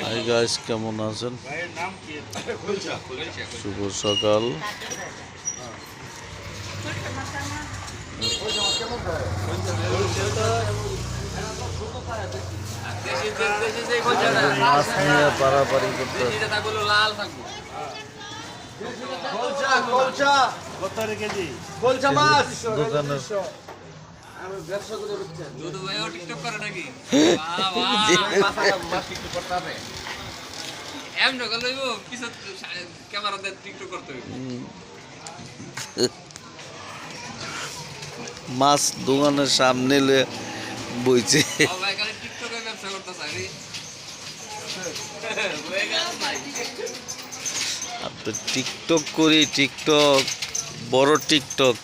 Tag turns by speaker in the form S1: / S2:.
S1: Hi guys, কেমন আছেন? শুভ সকাল। মাছ নিয়ে পারাপারি করতে দোকানের মাছ দোকানের সামনে বইছে। টিকটক করি, টিকটক বড় টিকটক।